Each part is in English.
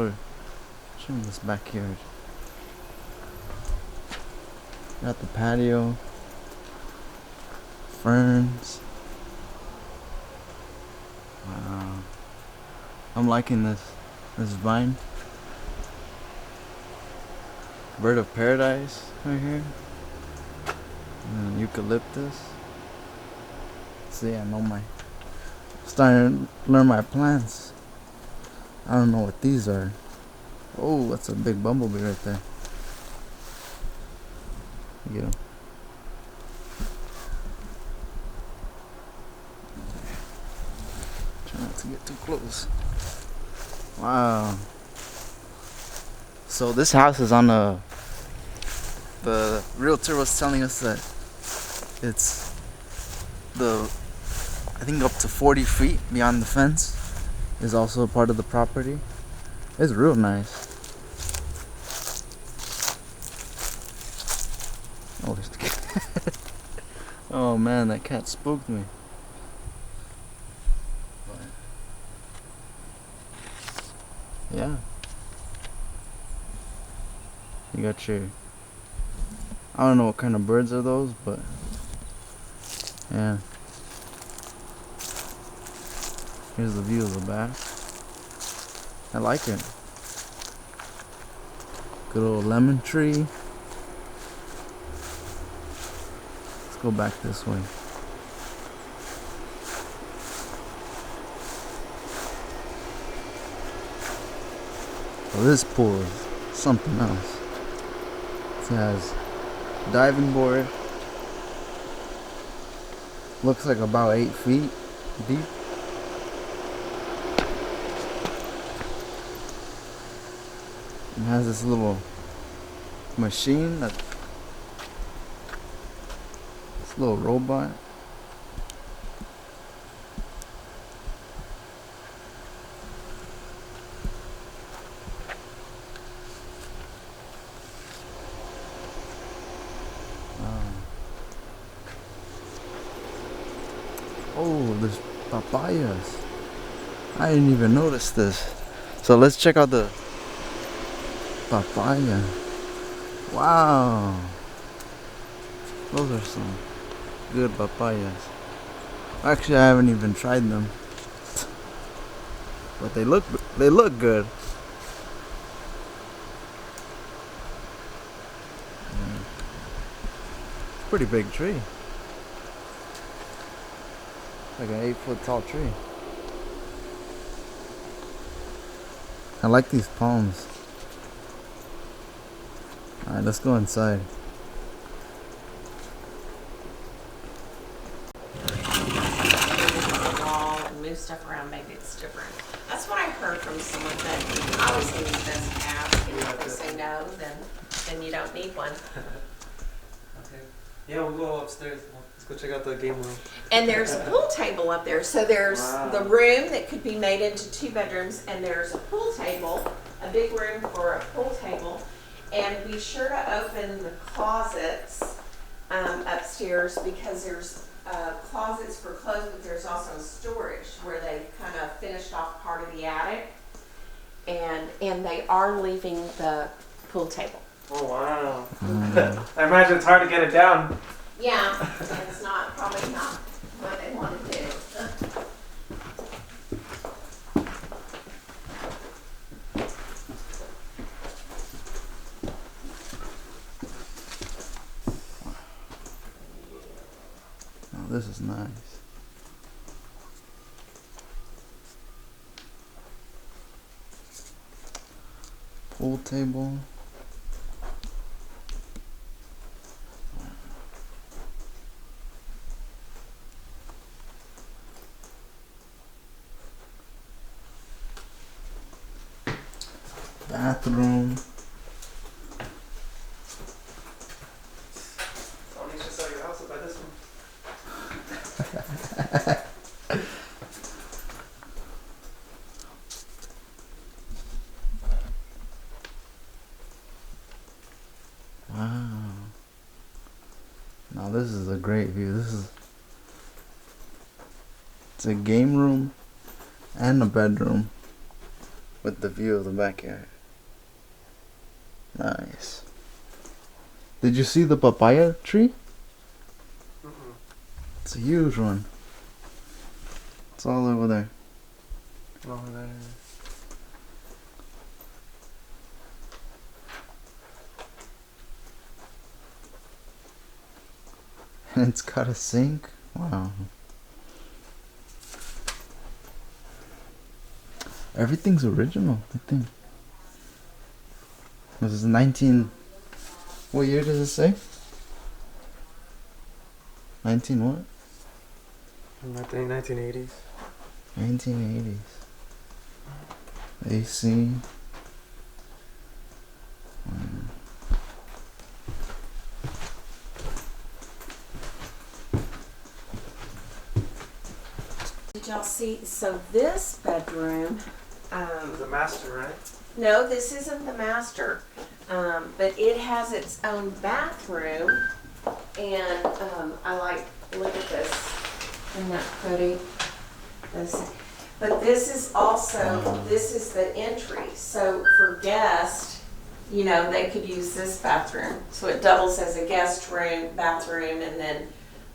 show me this backyard. Got the patio, ferns. Wow, I'm liking this vine. Bird of paradise right here. And eucalyptus. See, I know starting to learn my plants. I don't know what these are. Oh, that's a big bumblebee right there. Get him. Try not to get too close. Wow. So this house is on the realtor was telling us that it's I think up to 40 feet beyond the fence is also a part of the property. It's real nice. Oh, there's the cat. Oh man, that cat spooked me. But, yeah. You got your, I don't know what kind of birds are those, but yeah. Here's the view of the back. I like it. Good old lemon tree. Let's go back this way. Well, this pool is something else. It has diving board. Looks like about 8 feet deep. It has this little machine, this little robot. Oh, there's papayas. I didn't even notice this. So let's check out the papaya. Wow. Those are some good papayas. Actually, I haven't even tried them. But they look good. Pretty big tree. Like an 8-foot tall tree. I like these palms. Alright, let's go inside. Move stuff around, maybe it's different. That's what I heard from someone, that obviously it doesn't have, and if they say no, then you don't need one. Okay. Yeah, we'll go upstairs. Let's go check out the game room. And there's a pool table up there. So there's the room that could be made into 2 bedrooms, and there's a pool table, a big room for a pool table. And be sure to open the closets upstairs, because there's closets for clothes, but there's also storage where they kind of finished off part of the attic. And they are leaving the pool table. Oh, wow. I imagine it's hard to get it down. Yeah, it's probably not what they want to do. Oh, this is nice. Pool table. Bathroom. Someone needs to sell your house by this one. Wow. Now this is a great view. It's a game room and a bedroom. with the view of the backyard. Nice. Did you see the papaya tree? Mm-mm. It's a huge one. It's all over there. Oh, there. And it's got a sink. Wow. Everything's original, I think. This is 19. What year does it say? 19 what? I think 1980s. 1980s. AC. Did y'all see? So this bedroom, The master, right? no, this isn't the master, but it has its own bathroom, and I like, look at this, isn't that pretty? But this is also, this is the entry, so for guests, you know, they could use this bathroom. So it doubles as a guest room, bathroom, and then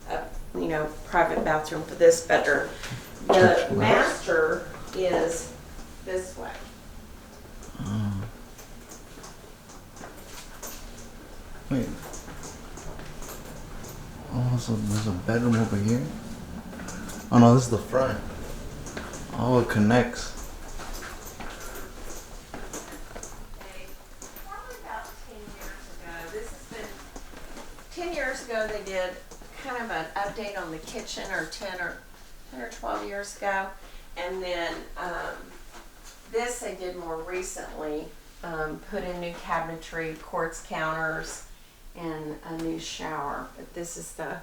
a, you know, private bathroom for this bedroom. The master is this way. Wait. Oh, so there's a bedroom over here? Oh no, this is the front. Oh, it connects. Probably about 10 years ago, this has been, 10 years ago they did kind of an update on the kitchen, or 10 or 12 years ago. And then this they did more recently, put in new cabinetry, quartz counters, and a new shower. But this is the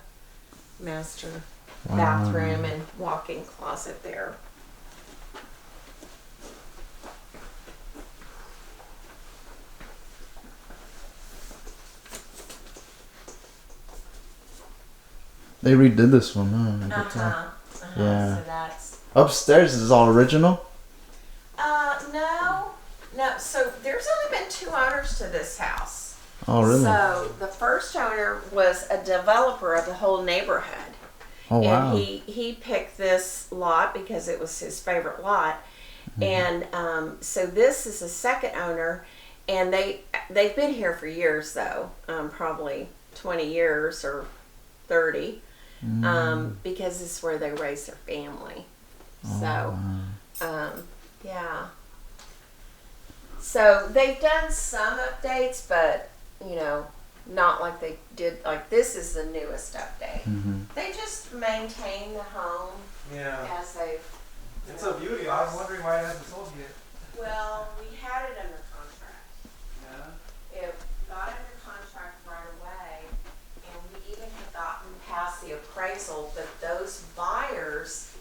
master bathroom and walk-in closet there. They redid this one, huh? I could tell. Yeah. So that's Upstairs is all original? no. So there's only been 2 owners to this house. Oh, really? So the first owner was a developer of the whole neighborhood. Oh, wow. And he picked this lot because it was his favorite lot. And so this is the second owner, and they've been here for years though, probably 20 years or 30, because this is where they raise their family. So, yeah. So they've done some updates, but you know, not like they did. Like this is the newest update. They just maintain the home Yeah. as they've. It's a beauty. I was wondering why it hasn't sold yet. Well, we had it under contract. Yeah. It got under contract right away, and we even had gotten past the appraisal, but those buyers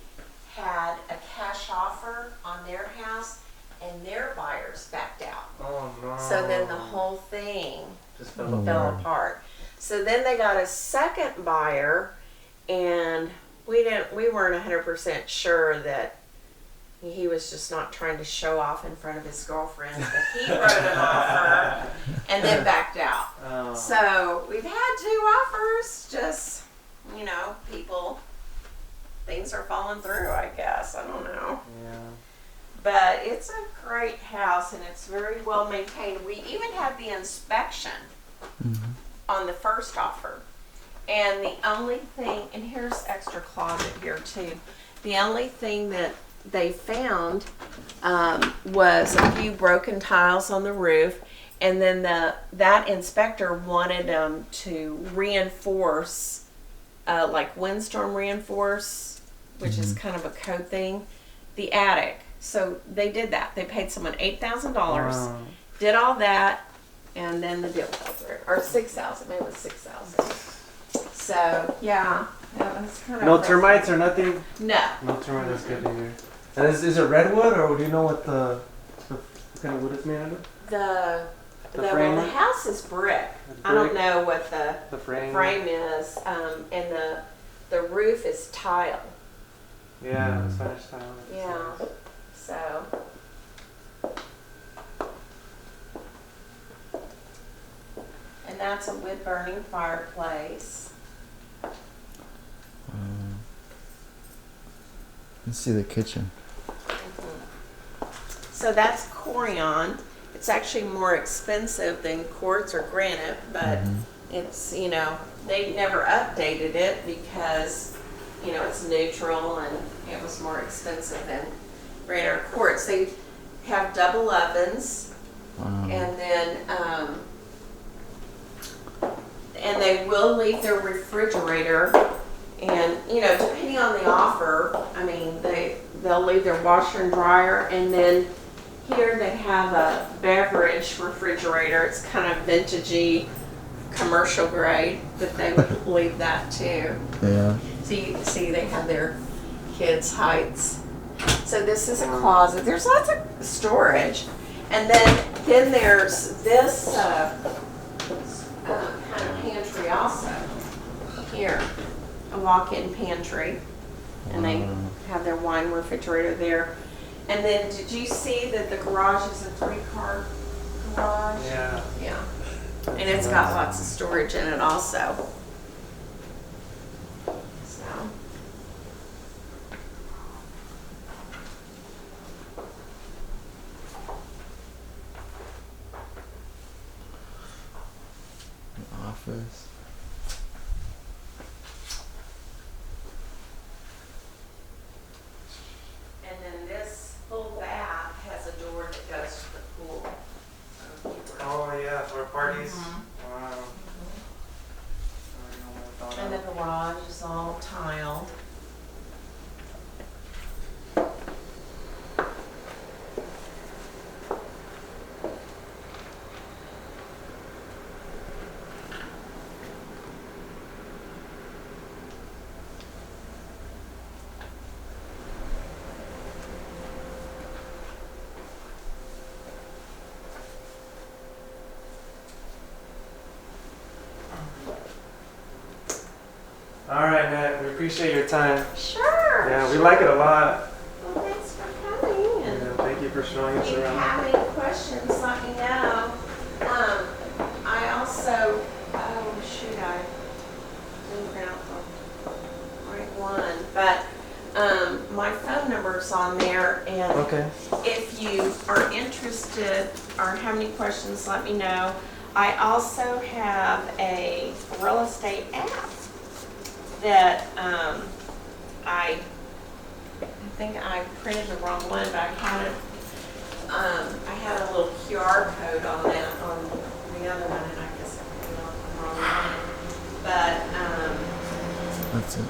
had a cash offer on their house, and their buyers backed out. Oh no. So then the whole thing just Oh, fell fell apart. apart. So then they got a second buyer, and we weren't 100% sure that he was just not trying to show off in front of his girlfriend, but he wrote an offer and then backed out. Oh. So we've had 2 offers, just, you know, things are falling through, I guess. I don't know. Yeah. But it's a great house, and it's very well maintained. We even had the inspection on the first offer. And the only thing, and here's extra closet here too. The only thing that they found was a few broken tiles on the roof, and then that inspector wanted them to reinforce, like windstorm reinforce, which is kind of a code thing, the attic. So they did that. They paid someone $8,000, Wow. did all that, and then the deal fell through. Or $6,000, maybe it was $6,000. So yeah, that was kind of No termites or nothing. No. No termites. That's good to hear. And is it redwood, or do you know what the kind of wood it's made out of? The frame? well, the house is brick. It's I don't brick? know what the The frame. frame is, and the roof is tile. Yeah, Spanish style. Yeah. So and that's a wood burning fireplace. Let's see the kitchen. So that's Corian. It's actually more expensive than quartz or granite, but it's, you know, they never updated it because, you know, it's neutral and it was more expensive than granite or quartz. They have double ovens, and then and they will leave their refrigerator, and you know, depending on the offer, I mean, they'll leave their washer and dryer, and then here they have a beverage refrigerator. It's kind of vintagey, commercial grade, but they would leave that too. Yeah. So you can see they have their kids' heights. So this is a closet. There's lots of storage. And then there's this kind of pantry also. Here, a walk-in pantry. And they have their wine refrigerator there. And then did you see that the garage is a 3-car garage? Yeah. Yeah. And it's got lots of storage in it also. So. Office. And then this full bath has a door that goes to the pool. So keep it- Oh yeah, for parties. Mhm. Wow. And the garage is all tiled. All right, Nat. We appreciate your time. Sure. Yeah, we like it a lot. Well, thanks for coming. And Yeah, thank you for showing if us you around. have any questions, let me know. I also, oh shoot, I didn't print out the right one, but my phone number's on there, and Okay. if you are interested or have any questions, let me know. I also have a real estate app that I think I printed the wrong one, but I had it. I had a little QR code on that on the other one, and I guess I put it on the wrong one. But That's it.